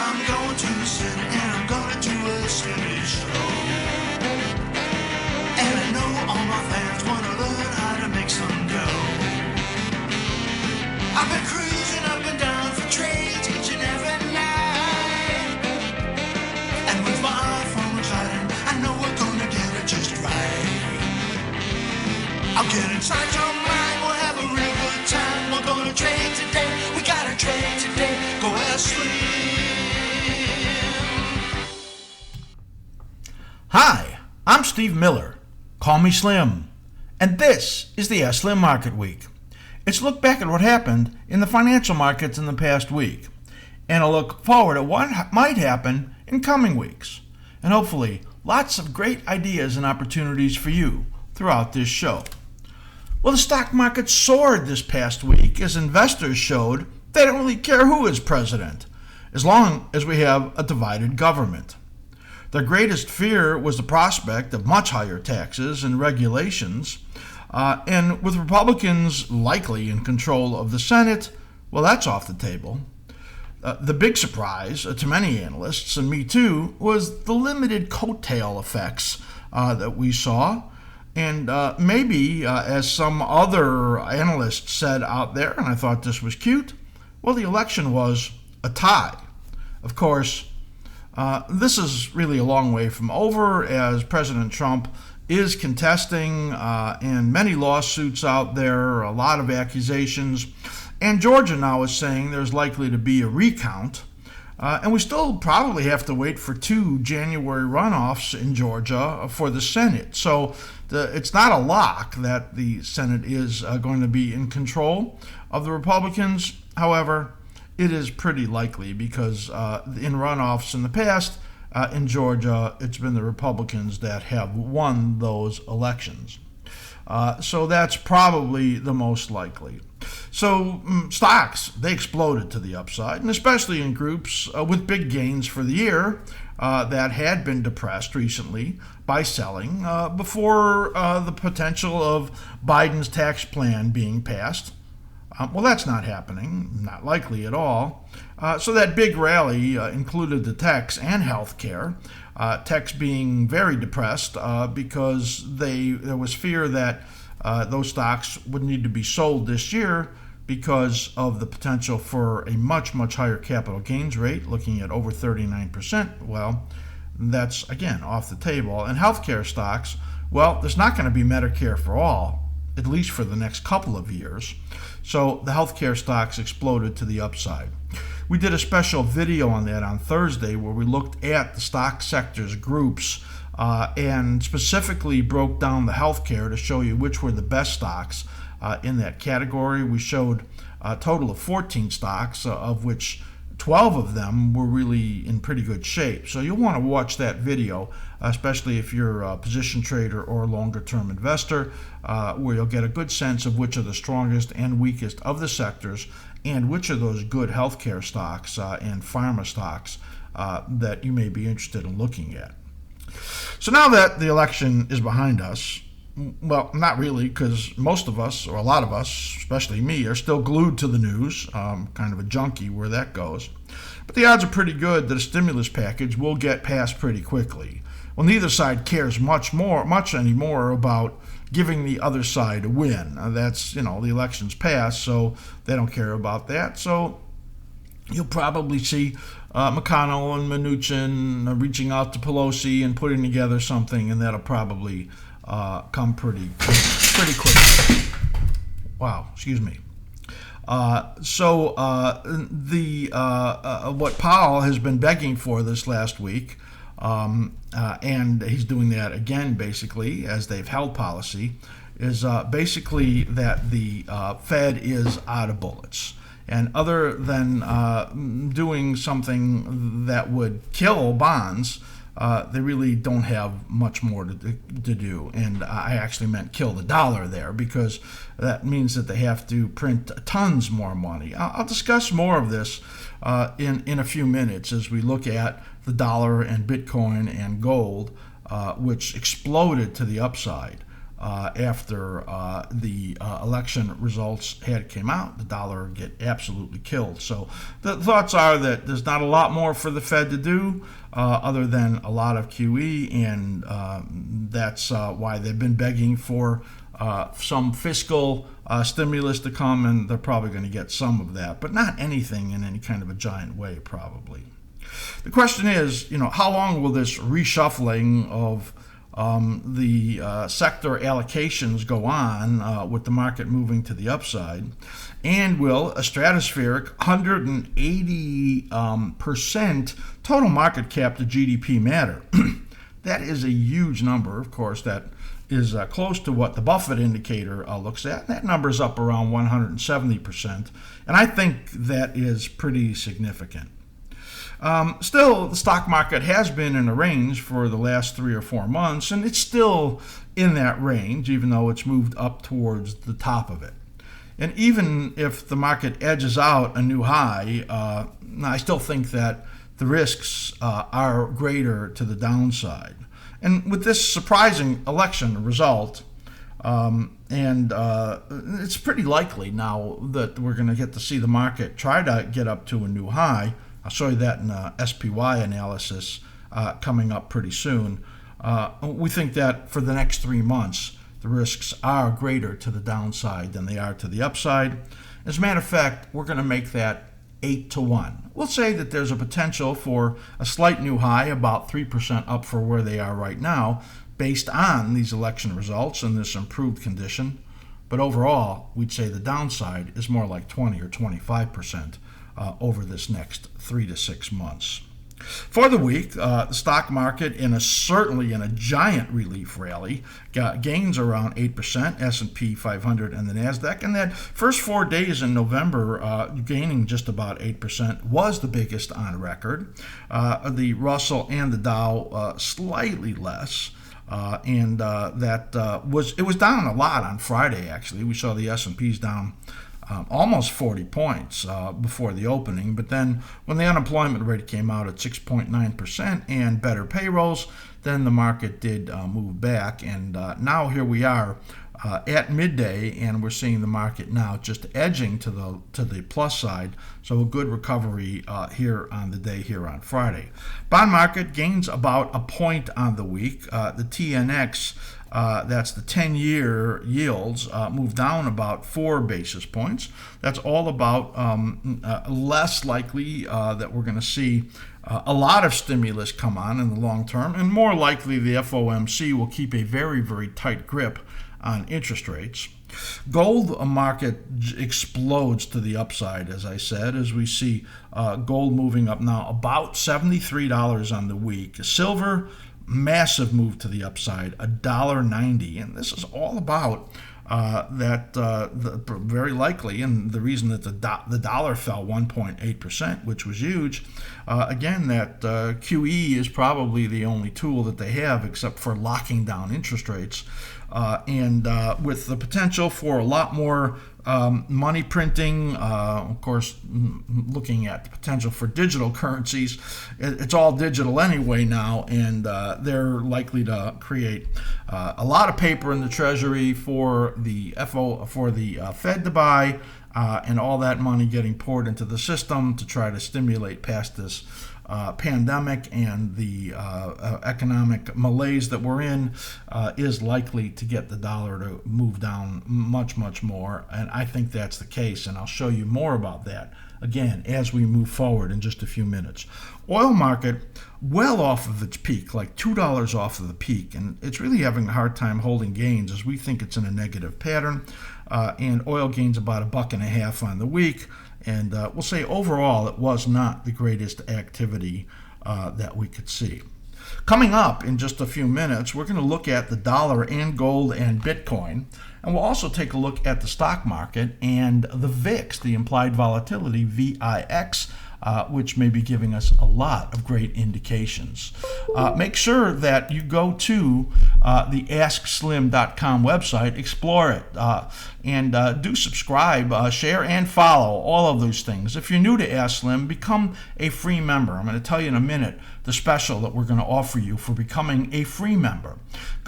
I'm going to the Senate and I'm gonna do a Senate show. And I know all my fans wanna learn how to make some dough. I've been cruising up and down for trades each and every night. And with my iPhone reclining, I know we're gonna get it just right. I'll get inside your mind, we'll have a real good time. We're gonna trade today, we gotta trade today. Go askSlim. Hi, I'm Steve Miller. Call me Slim. And this is the askSlim Market Week. It's a look back at what happened in the financial markets in the past week, and a look forward at what might happen in coming weeks. And hopefully, lots of great ideas and opportunities for you throughout this show. Well, the stock market soared this past week as investors showed they don't really care who is president, as long as we have a divided government. Their greatest fear was the prospect of much higher taxes and regulations, and with Republicans likely in control of the Senate, well, that's off the table. The big surprise to many analysts, and me too, was the limited coattail effects that we saw. And maybe, as some other analysts said out there, and I thought this was cute, well, the election was a tie. Of course, this is really a long way from over, as President Trump is contesting and many lawsuits out there, a lot of accusations. And Georgia now is saying there's likely to be a recount. And we still probably have to wait for 2 January runoffs in Georgia for the Senate. So it's not a lock that the Senate is going to be in control of the Republicans. However, it is pretty likely because in runoffs in the past, in Georgia, it's been the Republicans that have won those elections. So that's probably the most likely. So stocks, they exploded to the upside, and especially in groups with big gains for the year that had been depressed recently by selling before the potential of Biden's tax plan being passed. Well, that's not happening, not likely at all. So that big rally included the techs and healthcare. Techs being very depressed because there was fear that those stocks would need to be sold this year because of the potential for a much, much higher capital gains rate, looking at over 39%. Well, that's, again, off the table. And healthcare stocks, well, there's not going to be Medicare for all, at least for the next couple of years. So the healthcare stocks exploded to the upside. We did a special video on that on Thursday where we looked at the stock sectors groups and specifically broke down the healthcare to show you which were the best stocks in that category. We showed a total of 14 stocks, of which 12 of them were really in pretty good shape. So you'll want to watch that video, especially if you're a position trader or a longer-term investor, where you'll get a good sense of which are the strongest and weakest of the sectors and which are those good healthcare stocks and pharma stocks that you may be interested in looking at. So now that the election is behind us, well, not really, because most of us, or a lot of us, especially me, are still glued to the news, kind of a junkie where that goes. But the odds are pretty good that a stimulus package will get passed pretty quickly. Well, neither side cares much anymore about giving the other side a win. That's, the election's passed, so they don't care about that. So you'll probably see McConnell and Mnuchin reaching out to Pelosi and putting together something, and that'll probably come pretty quickly. Wow, excuse me. What Powell has been begging for this last week, and he's doing that again, basically, as they've held policy, is basically that the Fed is out of bullets. And other than doing something that would kill bonds, they really don't have much more to do. And I actually meant kill the dollar there, because that means that they have to print tons more money. I'll discuss more of this in a few minutes as we look at the dollar and Bitcoin and gold, which exploded to the upside. after the election results had came out, the dollar get absolutely killed. So the thoughts are that there's not a lot more for the Fed to do other than a lot of QE, and that's why they've been begging for some fiscal stimulus to come, and they're probably going to get some of that, but not anything in any kind of a giant way, probably. The question is, how long will this reshuffling of the sector allocations go on with the market moving to the upside? And will a stratospheric 180% total market cap to GDP matter? That is a huge number, of course. That is close to what the Buffett indicator looks at. That number is up around 170%, and I think that is pretty significant. Still, the stock market has been in a range for the last 3 or 4 months, and it's still in that range, even though it's moved up towards the top of it. And even if the market edges out a new high, I still think that the risks are greater to the downside. And with this surprising election result, it's pretty likely now that we're going to get to see the market try to get up to a new high. I'll show you that in SPY analysis coming up pretty soon. We think that for the next 3 months, the risks are greater to the downside than they are to the upside. As a matter of fact, we're going to make that 8-1. We'll say that there's a potential for a slight new high, about 3% up for where they are right now, based on these election results and this improved condition. But overall, we'd say the downside is more like 20 or 25% over this next 3 to 6 months. For the week, the stock market certainly in a giant relief rally, got gains around 8%, S&P 500 and the NASDAQ, and that first 4 days in November, gaining just about 8%, was the biggest on record. The Russell and the Dow slightly less. It was down a lot on Friday, actually. We saw the S&Ps down almost 40 points before the opening. But then when the unemployment rate came out at 6.9% and better payrolls, then the market did move back. And now here we are at midday, and we're seeing the market now just edging to the plus side. So a good recovery here on the day here on Friday. Bond market gains about a point on the week. The TNX, that's the 10-year yields, moved down about 4 basis points. That's all about less likely that we're going to see a lot of stimulus come on in the long term, and more likely the FOMC will keep a very, very tight grip on interest rates. Gold market explodes to the upside, as I said, as we see gold moving up now about $73 on the week. Silver, massive move to the upside, $1.90, and this is all about very likely, and the reason that the dollar fell 1.8%, which was huge. Again, that QE is probably the only tool that they have, except for locking down interest rates, and with the potential for a lot more money printing, of course, looking at the potential for digital currencies. It's all digital anyway now, and they're likely to create a lot of paper in the Treasury for the Fed to buy, and all that money getting poured into the system to try to stimulate past this pandemic and the economic malaise that we're in is likely to get the dollar to move down much, much more. And I think that's the case, and I'll show you more about that again as we move forward in just a few minutes. Oil market well off of its peak, like $2 off of the peak, and it's really having a hard time holding gains as we think it's in a negative pattern. And oil gains about $1.50 on the week. And we'll say overall it was not the greatest activity that we could see. Coming up in just a few minutes, we're going to look at the dollar and gold and Bitcoin. And we'll also take a look at the stock market and the VIX, the implied volatility, VIX, which may be giving us a lot of great indications. Make sure that you go to the askSlim.com website, explore it, and do subscribe, share, and follow, all of those things. If you're new to askSlim, become a free member. I'm going to tell you in a minute the special that we're going to offer you for becoming a free member.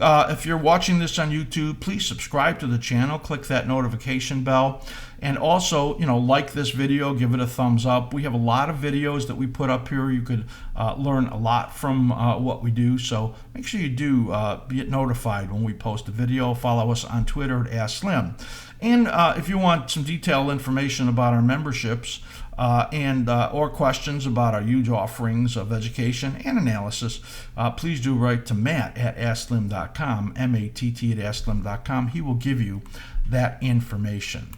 If you're watching this on YouTube, please subscribe to the channel, click that notification bell, and also, like this video, give it a thumbs up. We have a lot of videos that we put up here. You could learn a lot from what we do, so make sure you do get notified when we post a video. Follow us on Twitter at askSlim. And if you want some detailed information about our memberships or questions about our huge offerings of education and analysis, please do write to Matt at askSlim.com, M-A-T-T at askSlim.com. He will give you that information.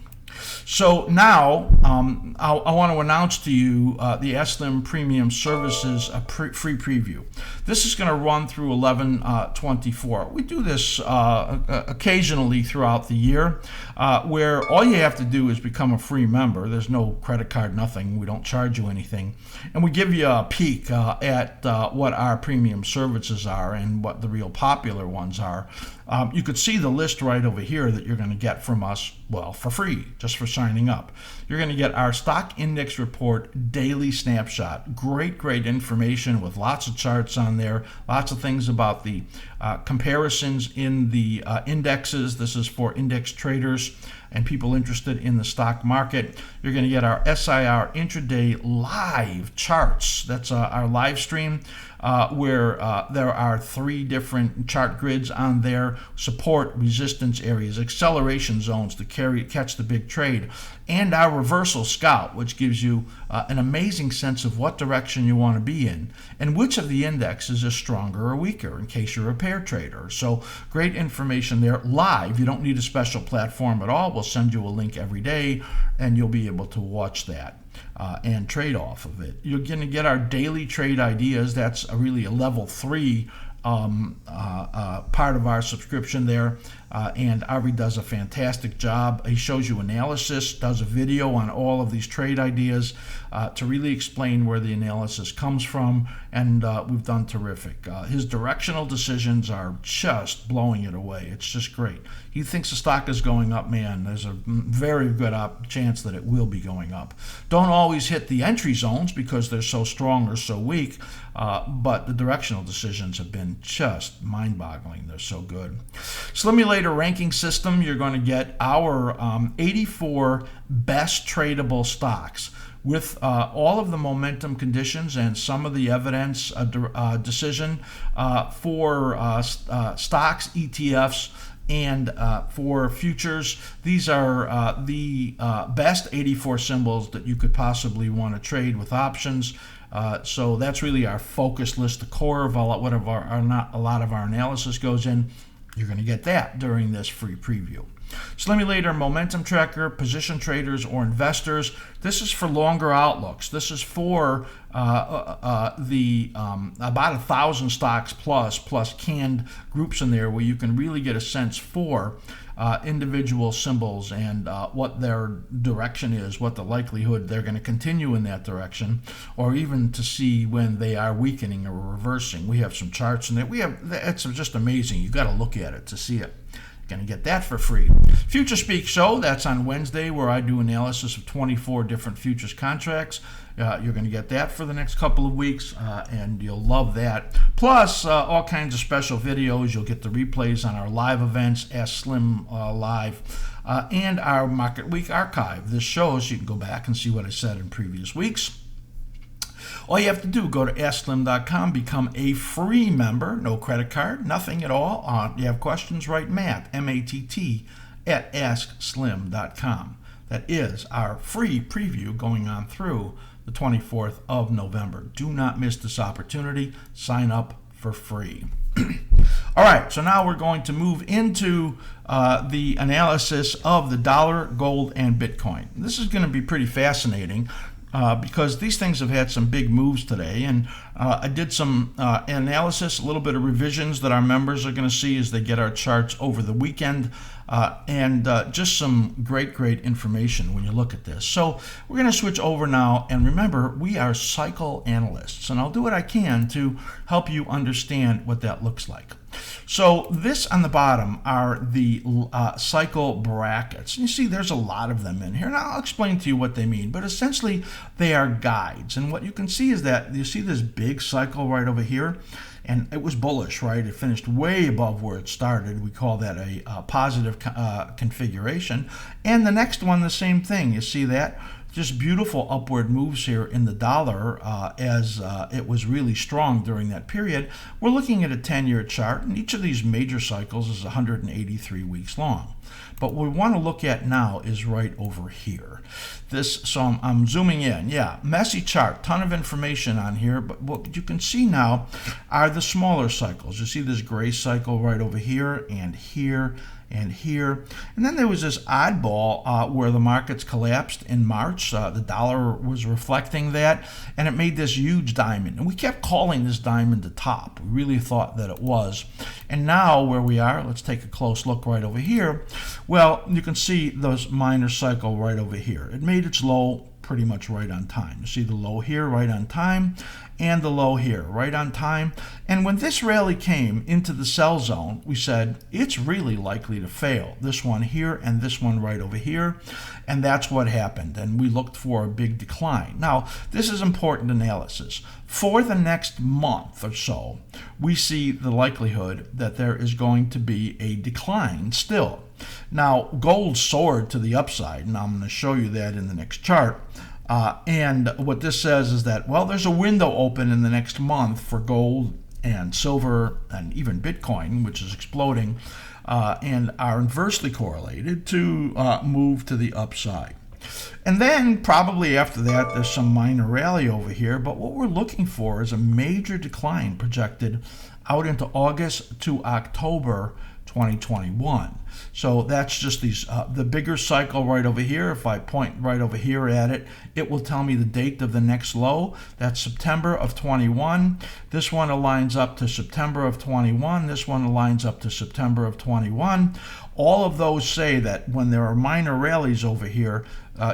So now I want to announce to you the askSlim Premium Services free preview. This is going to run through 11/24. We do this occasionally throughout the year, where all you have to do is become a free member. There's no credit card, nothing. We don't charge you anything. And we give you a peek at what our premium services are and what the real popular ones are. You could see the list right over here that you're going to get from us, well, for free, just for signing up. You're going to get our Stock Index Report Daily Snapshot. Great information with lots of charts on there, lots of things about the comparisons in the indexes. This is for index traders and people interested in the stock market. You're going to get our SIR Intraday Live charts. That's our live stream, where there are 3 different chart grids on there: support, resistance areas, acceleration zones to catch the big trade, and our reversal scout, which gives you an amazing sense of what direction you want to be in and which of the indexes is stronger or weaker in case you're a pair trader. So great information there live. You don't need a special platform at all. We'll send you a link every day and you'll be able to watch that and trade off of it. You're going to get our daily trade ideas. That's really a level 3 part of our subscription there, and Avi does a fantastic job. He shows you analysis, does a video on all of these trade ideas to really explain where the analysis comes from, and we've done terrific. His directional decisions are just blowing it away. It's just great. He thinks the stock is going up, man. There's a very good chance that it will be going up. Don't always hit the entry zones because they're so strong or so weak, but the directional decisions have been just mind-boggling. They're so good. Slimulator ranking system, you're going to get our 84 best tradable stocks with all of the momentum conditions and some of the evidence decision for stocks, ETFs, and for futures. These are the best 84 symbols that you could possibly want to trade with options. So that's really our focus list, the core of a lot of our analysis goes in. You're going to get that during this free preview. Slimulator Momentum Tracker, position traders or investors. This is for longer outlooks. This is for about 1,000 stocks plus canned groups in there where you can really get a sense for individual symbols and what their direction is, what the likelihood they're going to continue in that direction, or even to see when they are weakening or reversing. We have some charts in there. It's just amazing. You've got to look at it to see it. You're going to get that for free. Future Speak Show, that's on Wednesday, where I do analysis of 24 different futures contracts. You're going to get that for the next couple of weeks, and you'll love that. Plus, all kinds of special videos. You'll get the replays on our live events, askSlim Live, and our Market Week archive. This shows you can go back and see what I said in previous weeks. All you have to do, go to askSlim.com, become a free member, no credit card, nothing at all. You have questions, write Matt, M-A-T-T, at askSlim.com. That is our free preview going on through the 24th of November. Do not miss this opportunity. Sign up for free. All right, so now we're going to move into the analysis of the dollar, gold, and Bitcoin. This is going to be pretty fascinating. because these things have had some big moves today. And I did some analysis, a little bit of revisions that our members are going to see as they get our charts over the weekend. And just some great information when you look at this. So we're going to switch over now, and remember, we are cycle analysts, and I'll do what I can to help you understand what that looks like. So this on the bottom are the cycle brackets. You see there's a lot of them in here, and I'll explain to you what they mean, but essentially they are guides. And what you can see is that you see this big cycle right over here, and it was bullish, right? It finished way above where it started. We call that a positive configuration. And the next one, the same thing. You see that? Just beautiful upward moves here in the dollar as it was really strong during that period. We're looking at a 10-year chart, and each of these major cycles is 183 weeks long. But what we want to look at now is right over here. So I'm zooming in. Yeah, messy chart, ton of information on here, but what you can see now are the smaller cycles. You see this gray cycle right over here and here and here. And then there was this oddball where the markets collapsed in March. The dollar was reflecting that, and it made this huge diamond. And we kept calling this diamond the top. We really thought that it was. And now where we are, let's take a close look right over here. Well, you can see those minor cycle right over here. It made its low pretty much right on time. You see the low here right on time, and the low here right on time. And when this rally came into the sell zone, we said it's really likely to fail. This one here and this one right over here. And that's what happened. And we looked for a big decline. Now, this is important analysis. For the next month or so, we see the likelihood that there is going to be a decline still. Now, gold soared to the upside, and I'm going to show you that in the next chart. And what this says is that, well, there's a window open in the next month for gold and silver and even Bitcoin, which is exploding, and are inversely correlated to move to the upside. And then probably after that, there's some minor rally over here. But what we're looking for is a major decline projected out into August to October 2021. So that's just these the bigger cycle right over here. If I point right over here at it, it will tell me the date of the next low. That's September of 21. This one aligns up to September of 21. This one aligns up to September of 21. All of those say that when there are minor rallies over here,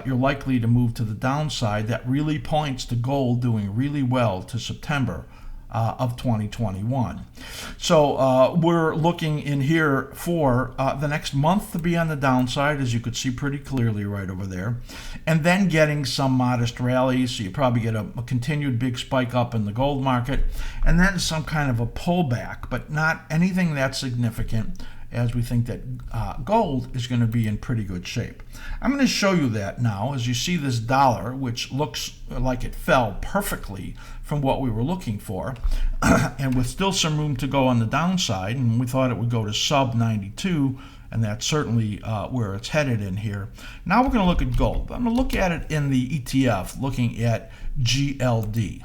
you're likely to move to the downside. That really points to gold doing really well to September of 2021. So we're looking in here for the next month to be on the downside, as you could see pretty clearly right over there, and then getting some modest rallies. So you probably get a continued big spike up in the gold market, and then some kind of a pullback, but not anything that significant, as we think that gold is going to be in pretty good shape. I'm going to show you that now as you see this dollar, which looks like it fell perfectly from what we were looking for, and with still some room to go on the downside, and we thought it would go to sub 92, and that's certainly where it's headed in here. Now we're going to look at gold. I'm going to look at it in the ETF, looking at GLD.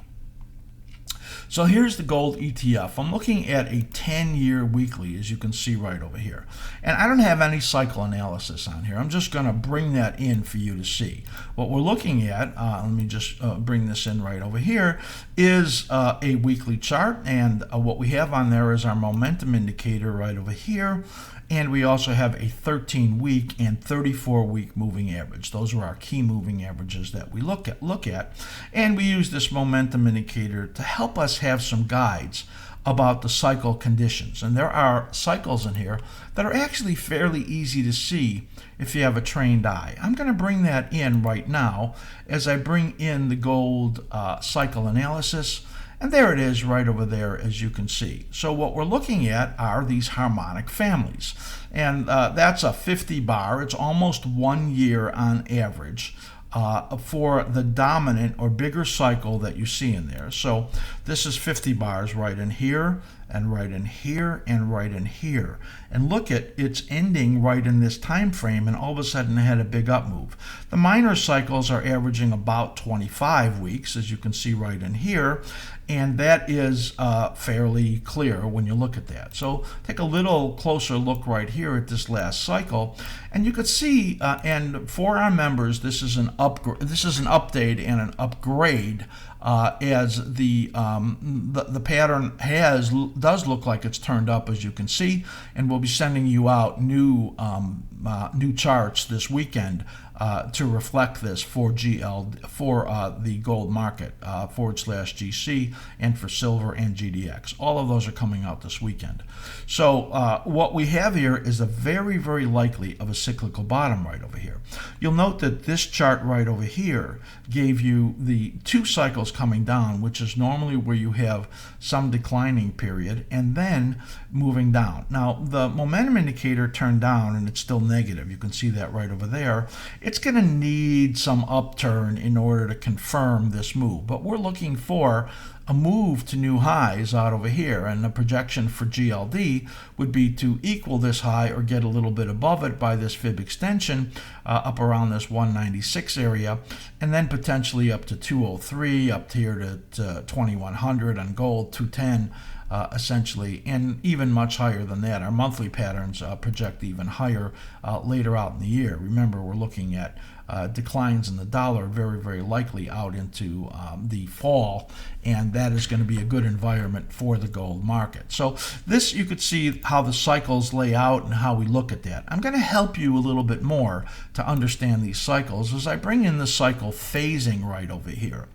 So here's the gold ETF. I'm looking at a 10-year weekly, as you can see right over here. And I don't have any cycle analysis on here. I'm just going to bring that in for you to see. What we're looking at, let me just bring this in right over here, is a weekly chart. And what we have on there is our momentum indicator right over here. And we also have a 13-week and 34-week moving average. Those are our key moving averages that we look at. And we use this momentum indicator to help us have some guides about the cycle conditions. And there are cycles in here that are actually fairly easy to see if you have a trained eye. I'm going to bring that in right now as I bring in the gold cycle analysis. And there it is right over there, as you can see. So what we're looking at are these harmonic families. And that's a 50 bar. It's almost 1 year on average for the dominant or bigger cycle that you see in there. So this is 50 bars right in here. and right in here and right in here. And look at it's ending right in this time frame, and all of a sudden it had a big up move. The minor cycles are averaging about 25 weeks, as you can see right in here, and that is fairly clear when you look at that. So take a little closer look right here at this last cycle, and you could see, and for our members, this is an update and an upgrade, as the pattern does look like it's turned up, as you can see, and we'll be sending you out new charts this weekend to reflect this for the gold market /GC, and for silver and GDX. All of those are coming out this weekend. So what we have here is a very, very likely of a cyclical bottom right over here. You'll note that this chart right over here gave you the 2 cycles coming down, which is normally where you have some declining period and then moving down. Now the momentum indicator turned down and it's still negative. You can see that right over there. It's going to need some upturn in order to confirm this move, but we're looking for a move to new highs out over here, and the projection for GLD would be to equal this high or get a little bit above it by this fib extension up around this 196 area, and then potentially up to 203, up here to 2100 on gold, 210 essentially, and even much higher than that. Our monthly patterns project even higher later out in the year. Remember, we're looking at declines in the dollar very, very likely out into the fall, and that is going to be a good environment for the gold market. So this, you could see how the cycles lay out and how we look at that. I'm going to help you a little bit more to understand these cycles as I bring in the cycle phasing right over here.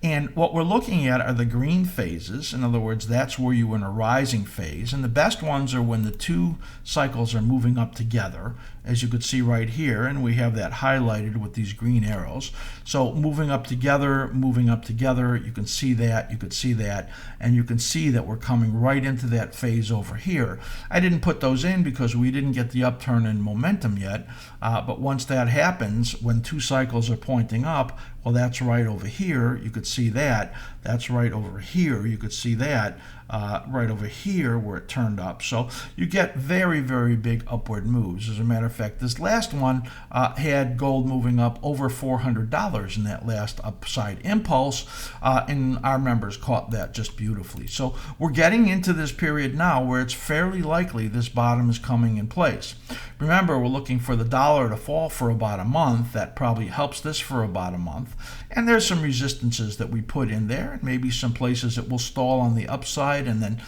And what we're looking at are the green phases. In other words, that's where you're in a rising phase. And the best ones are when the 2 cycles are moving up together, as you could see right here. And we have that highlighted with these green arrows. So moving up together, you can see that, you could see that, and you can see that we're coming right into that phase over here. I didn't put those in because we didn't get the upturn in momentum yet. But once that happens, when 2 cycles are pointing up, well, that's right over here. You could see that. That's right over here. You could see that right over here where it turned up. So you get very, very big upward moves. As a matter of fact, this last one had gold moving up over $400 in that last upside impulse, and our members caught that just beautifully. So we're getting into this period now where it's fairly likely this bottom is coming in place. Remember, we're looking for the dollar to fall for about a month. That probably helps this for about a month. And there's some resistances that we put in there, and maybe some places it will stall on the upside and then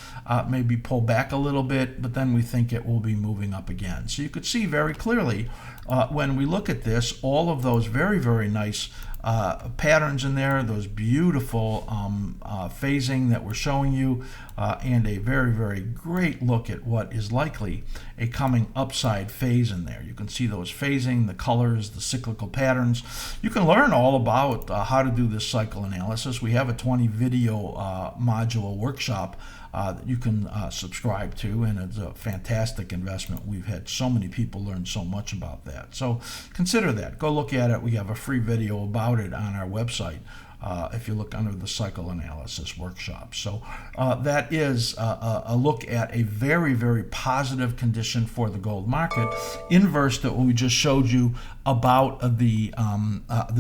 maybe pull back a little bit, but then we think it will be moving up again. So you could see very clearly when we look at this, all of those very, very nice patterns in there, those beautiful phasing that we're showing you, and a very, very great look at what is likely a coming upside phase in there. You can see those phasing, the colors, the cyclical patterns. You can learn all about how to do this cycle analysis. We have a 20 video module workshop that you can subscribe to, and it's a fantastic investment. We've had so many people learn so much about that. So consider that. Go look at it. We have a free video about it on our website if you look under the cycle analysis workshop. So that is a look at a very, very positive condition for the gold market, inverse to what we just showed you about the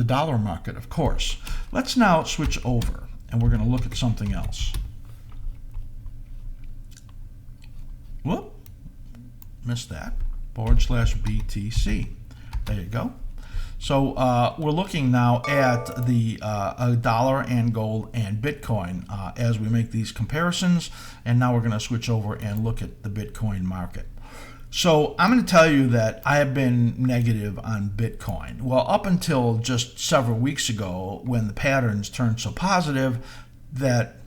dollar market, of course. Let's now switch over, and we're going to look at something else. Whoop, missed that. /BTC. There you go. So we're looking now at the dollar and gold and Bitcoin as we make these comparisons. And now we're going to switch over and look at the Bitcoin market. So I'm going to tell you that I have been negative on Bitcoin. Well, up until just several weeks ago, when the patterns turned so positive, that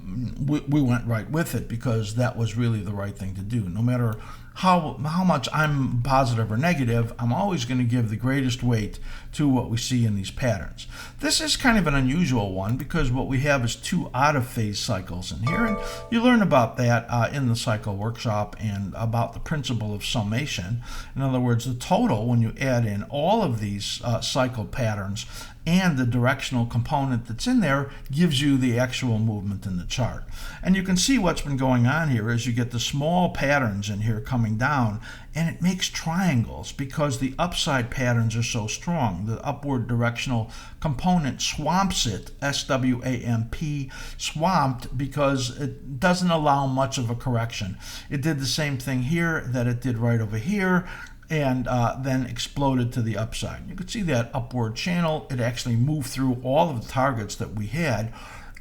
we went right with it because that was really the right thing to do. No matter how much I'm positive or negative, I'm always going to give the greatest weight to what we see in these patterns. This is kind of an unusual one because what we have is 2 out-of-phase cycles in here, and you learn about that in the cycle workshop and about the principle of summation. In other words, the total, when you add in all of these cycle patterns and the directional component that's in there, gives you the actual movement in the chart. And you can see what's been going on here is you get the small patterns in here coming down, and it makes triangles because the upside patterns are so strong. The upward directional component swamps it, SWAMP, swamped, because it doesn't allow much of a correction. It did the same thing here that it did right over here, and then exploded to the upside. You could see that upward channel. It actually moved through all of the targets that we had,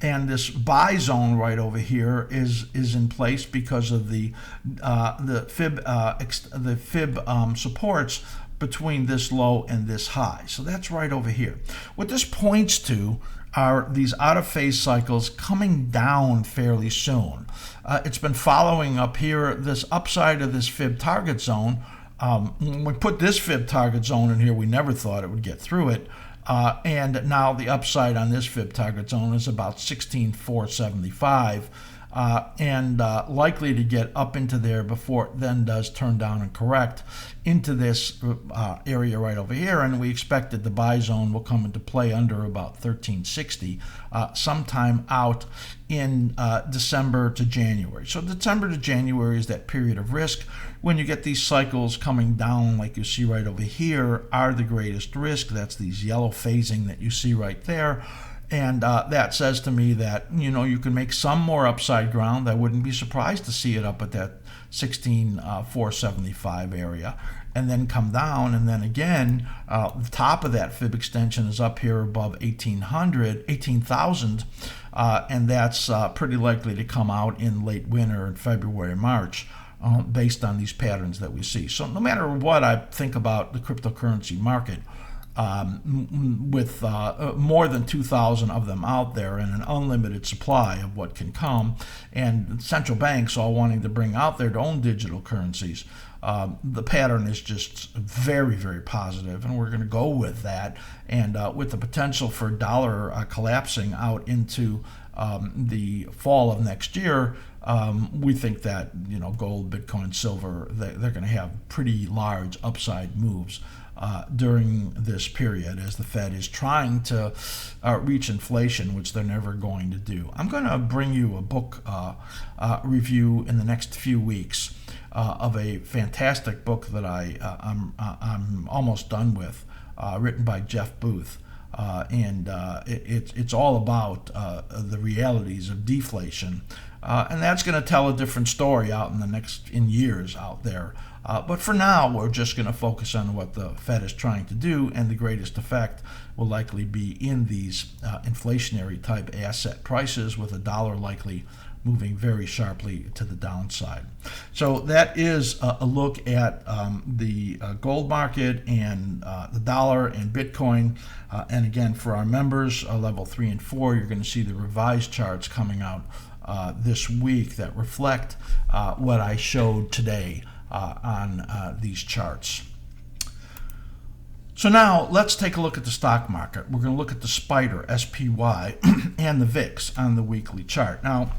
and this buy zone right over here is in place because of the fib supports between this low and this high. So that's right over here. What this points to are these out-of-phase cycles coming down fairly soon. It's been following up here this upside of this fib target zone. When we put this fib target zone in here, we never thought it would get through it. And now the upside on this fib target zone is about 16,475, and likely to get up into there before it then does turn down and correct into this area right over here. And we expect that the buy zone will come into play under about 1360 sometime out in December to January. So December to January is that period of risk. When you get these cycles coming down like you see right over here are the greatest risk. That's these yellow phasing that you see right there. And that says to me that, you can make some more upside ground. I wouldn't be surprised to see it up at that 16,475 area and then come down. And then again, the top of that fib extension is up here above 18,000. And that's pretty likely to come out in late winter in February, March. Based on these patterns that we see. So no matter what I think about the cryptocurrency market, with more than 2,000 of them out there and an unlimited supply of what can come, and central banks all wanting to bring out their own digital currencies, the pattern is just very, very positive, and we're going to go with that. And with the potential for dollar collapsing out into the fall of next year, we think that gold, Bitcoin, silver, they're going to have pretty large upside moves during this period as the Fed is trying to reach inflation, which they're never going to do. I'm going to bring you a book review in the next few weeks of a fantastic book that I'm almost done with, written by Jeff Booth. And it's all about the realities of deflation, and that's going to tell a different story out in years out there. But for now, we're just going to focus on what the Fed is trying to do, and the greatest effect will likely be in these inflationary type asset prices, with a dollar likely moving very sharply to the downside. So that is a look at the gold market and the dollar and Bitcoin. And again, for our members, level 3 and 4, you're going to see the revised charts coming out this week that reflect what I showed today on these charts. So now let's take a look at the stock market. We're going to look at the SPDR, SPY, and the VIX on the weekly chart. Now,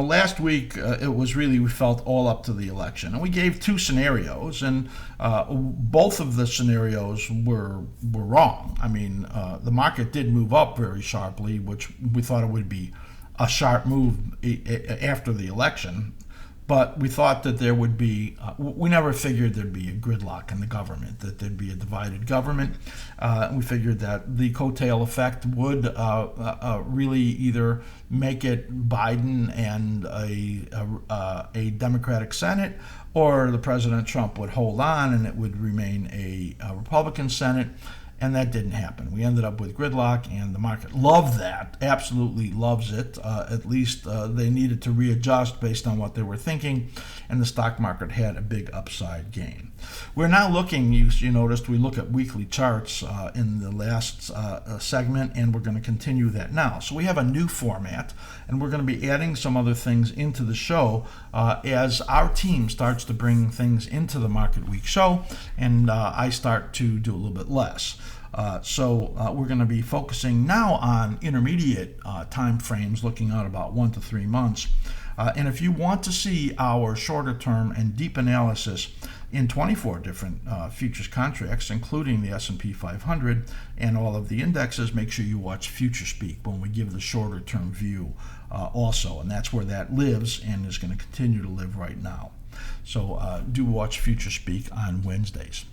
last week it was really, we felt all up to the election, and we gave 2 scenarios, and both of the scenarios were wrong. I mean, the market did move up very sharply, which we thought it would be a sharp move after the election. But we thought that there would be, we never figured there'd be a gridlock in the government, that there'd be a divided government. We figured that the coattail effect would really either make it Biden and a Democratic Senate, or the President Trump would hold on and it would remain a Republican Senate. and that didn't happen. We ended up with gridlock, and the market loved that, absolutely loves it. At least they needed to readjust based on what they were thinking, and the stock market had a big upside gain. We're now looking, you noticed we look at weekly charts in the last segment, and we're going to continue that now. So we have a new format, and we're going to be adding some other things into the show as our team starts to bring things into the Market Week show, and I start to do a little bit less. So we're going to be focusing now on intermediate time frames, looking out about 1 to 3 months. And if you want to see our shorter term and deep analysis in 24 different futures contracts, including the S&P 500 and all of the indexes, make sure you watch Future Speak when we give the shorter term view also. And that's where that lives and is going to continue to live right now. So do watch Future Speak on Wednesdays.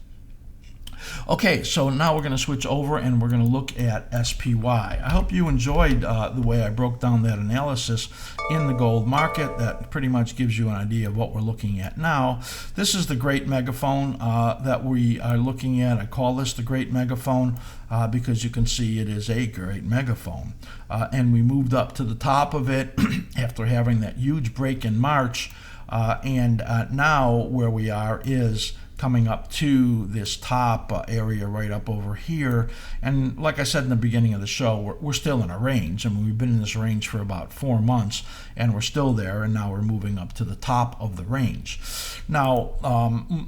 Okay, so now we're going to switch over and we're going to look at SPY. I hope you enjoyed the way I broke down that analysis in the gold market. That pretty much gives you an idea of what we're looking at now. This is the Great Megaphone that we are looking at. I call this the Great Megaphone because you can see it is a great megaphone. And we moved up to the top of it after having that huge break in March. And now where we are is coming up to this top area right up over here. And like I said in the beginning of the show, we're still in a range. I mean, we've been in this range for about 4 months, and we're still there, and now we're moving up to the top of the range. Now,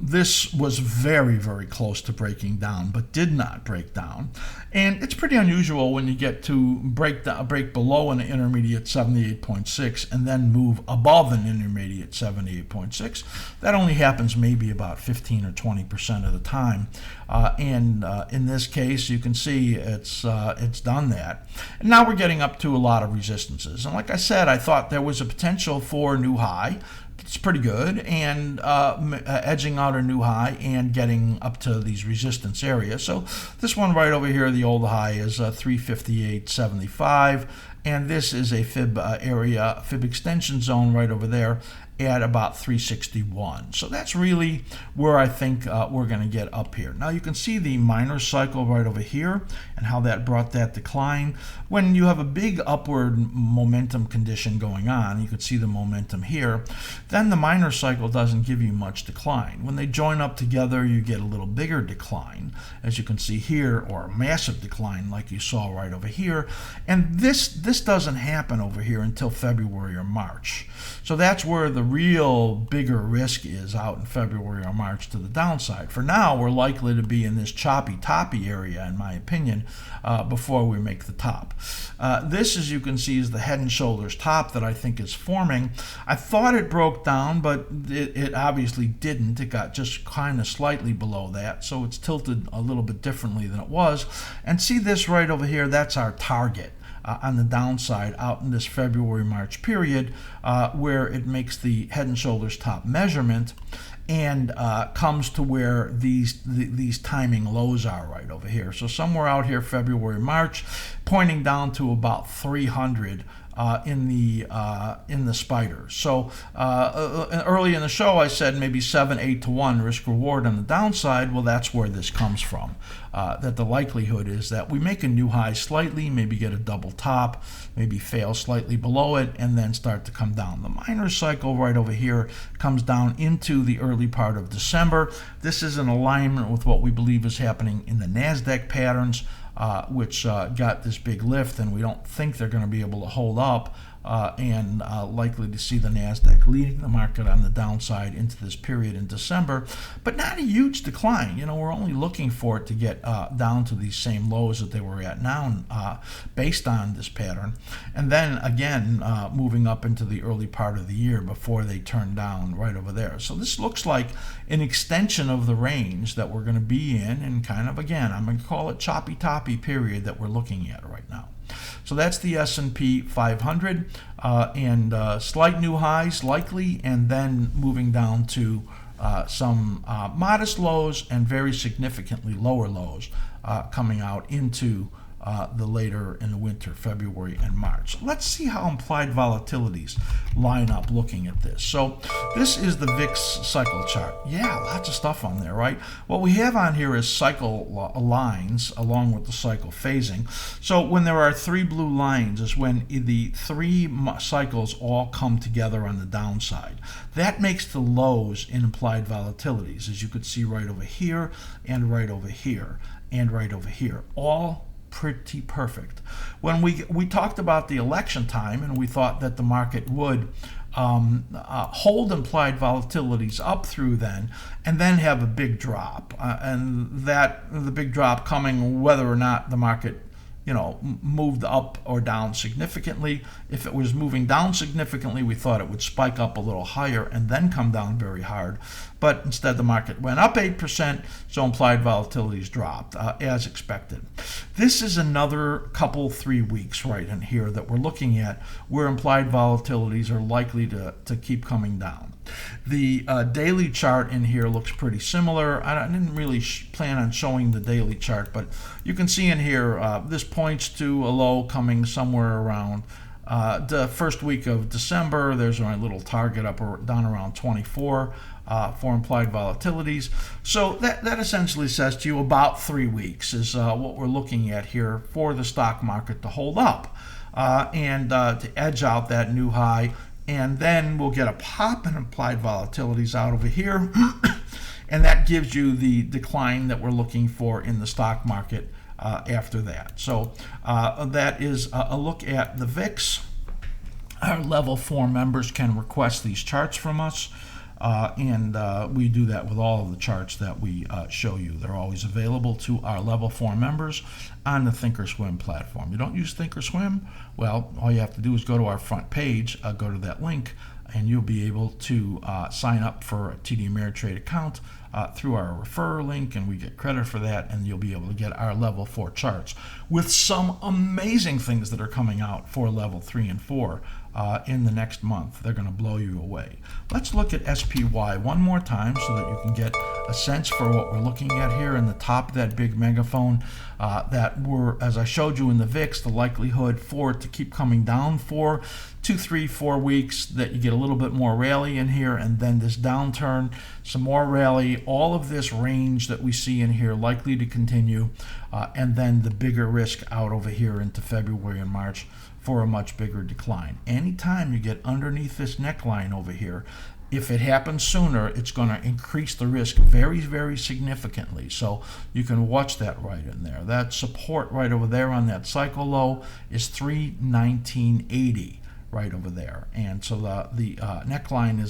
this was very, very close to breaking down, but did not break down. And it's pretty unusual when you get to break below an intermediate 78.6 and then move above an intermediate 78.6. That only happens maybe about 15 or 20% of the time. And in this case, you can see it's done that. And now we're getting up to a lot of resistances. And like I said, I thought there was a potential for a new high. It's pretty good, and edging out a new high and getting up to these resistance areas. So this one right over here, the old high, is 358.75, and this is a fib area, fib extension zone right over there at about 361. So that's really where I think we're going to get up here. Now you can see the minor cycle right over here and how that brought that decline. When you have a big upward momentum condition going on, you can see the momentum here, then the minor cycle doesn't give you much decline. When they join up together, you get a little bigger decline, as you can see here, or a massive decline like you saw right over here. And this doesn't happen over here until February or March. So that's where the real bigger risk is, out in February or March to the downside. For now, we're likely to be in this choppy toppy area, in my opinion, before we make the top. This, as you can see, is the head and shoulders top that I think is forming. I thought it broke down, but it obviously didn't. It got just kind of slightly below that, so it's tilted a little bit differently than it was. And see this right over here, that's our target. On the downside out in this February-March period where it makes the head and shoulders top measurement and comes to where these timing lows are right over here. So somewhere out here, February-March, pointing down to about 300 in the spider. So early in the show I said maybe 7-8 to 1 risk reward on the downside. Well, that's where this comes from. That the likelihood is that we make a new high slightly, maybe get a double top, maybe fail slightly below it, and then start to come down. The minor cycle right over here comes down into the early part of December. This is in alignment with what we believe is happening in the NASDAQ patterns, which got this big lift, and we don't think they're going to be able to hold up, and likely to see the NASDAQ leading the market on the downside into this period in December, but not a huge decline. You know, we're only looking for it to get down to these same lows that they were at now based on this pattern, and then again moving up into the early part of the year before they turn down right over there. So this looks like an extension of the range that we're going to be in, and kind of, again, I'm going to call it choppy toppy period that we're looking at right now. So that's the S&P 500, and slight new highs likely, and then moving down to some modest lows and very significantly lower lows coming out into the later in the winter, February and March. Let's see how implied volatilities line up looking at this. So this is the VIX cycle chart. Yeah, lots of stuff on there, right? What we have on here is cycle lines along with the cycle phasing. So when there are three blue lines is when the three cycles all come together on the downside. That makes the lows in implied volatilities, as you could see right over here and right over here and right over here. All pretty perfect. When we talked about the election time and we thought that the market would hold implied volatilities up through then and then have a big drop, and that the big drop coming whether or not the market moved up or down significantly. If it was moving down significantly, we thought it would spike up a little higher and then come down very hard. But instead, the market went up 8%, so implied volatilities dropped as expected. This is another 3 weeks right in here that we're looking at where implied volatilities are likely to keep coming down. The daily chart in here looks pretty similar. I didn't really plan on showing the daily chart, but you can see in here this points to a low coming somewhere around the first week of December. There's a little target up or down around 24 for implied volatilities. So that essentially says to you about 3 weeks is what we're looking at here for the stock market to hold up and to edge out that new high. And then we'll get a pop in implied volatilities out over here. And that gives you the decline that we're looking for in the stock market after that. So that is a look at the VIX. Our level 4 members can request these charts from us. And we do that with all of the charts that we show you. They're always available to our level 4 members on the Thinkorswim platform. You don't use Thinkorswim? Well, all you have to do is go to our front page, go to that link, and you'll be able to sign up for a TD Ameritrade account through our referrer link, and we get credit for that, and you'll be able to get our level 4 charts with some amazing things that are coming out for level 3 and 4 in the next month. They're going to blow you away. Let's look at SPY one more time so that you can get a sense for what we're looking at here in the top of that big megaphone that were, as I showed you in the VIX, the likelihood for it to keep coming down for 2, 3, 4 weeks, that you get a little bit more rally in here, and then this downturn, some more rally, all of this range that we see in here likely to continue, and then the bigger risk out over here into February and March for a much bigger decline. Anytime you get underneath this neckline over here, if it happens sooner, it's going to increase the risk very, very significantly. So you can watch that right in there. That support right over there on that cycle low is 319.80 right over there, and so the neckline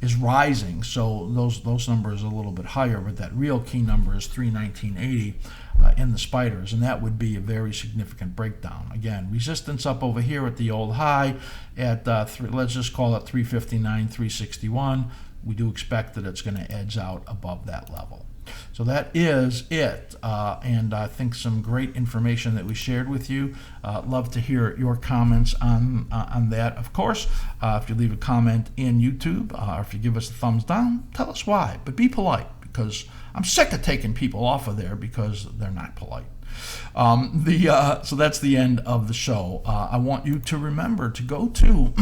is rising. So those numbers are a little bit higher, but that real key number is 319.80 in the spiders, and that would be a very significant breakdown. Again, resistance up over here at the old high at let's just call it 359, 361. We do expect that it's going to edge out above that level. So that is it, and I think some great information that we shared with you. Love to hear your comments on that. Of course, if you leave a comment in YouTube, or if you give us a thumbs down, tell us why. But be polite, because I'm sick of taking people off of there because they're not polite. So that's the end of the show. I want you to remember to go to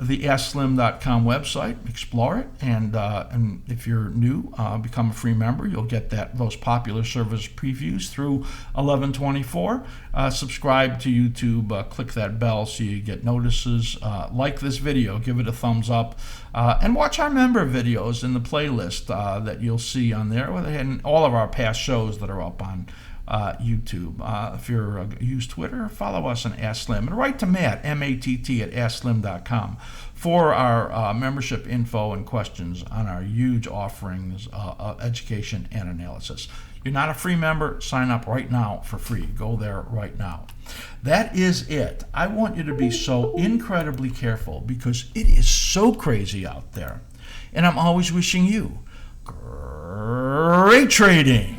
the askSlim.com website, explore it, and if you're new, become a free member. You'll get those popular service previews through 11/24. Subscribe to YouTube, click that bell so you get notices. Like this video, give it a thumbs up, and watch our member videos in the playlist that you'll see on there, and all of our past shows that are up on YouTube. If you use Twitter, follow us on askSlim, and write to Matt, M-A-T-T, at askSlim.com for our membership info and questions on our huge offerings of education and analysis. You're not a free member, sign up right now for free. Go there right now. That is it. I want you to be so incredibly careful because it is so crazy out there, and I'm always wishing you great trading.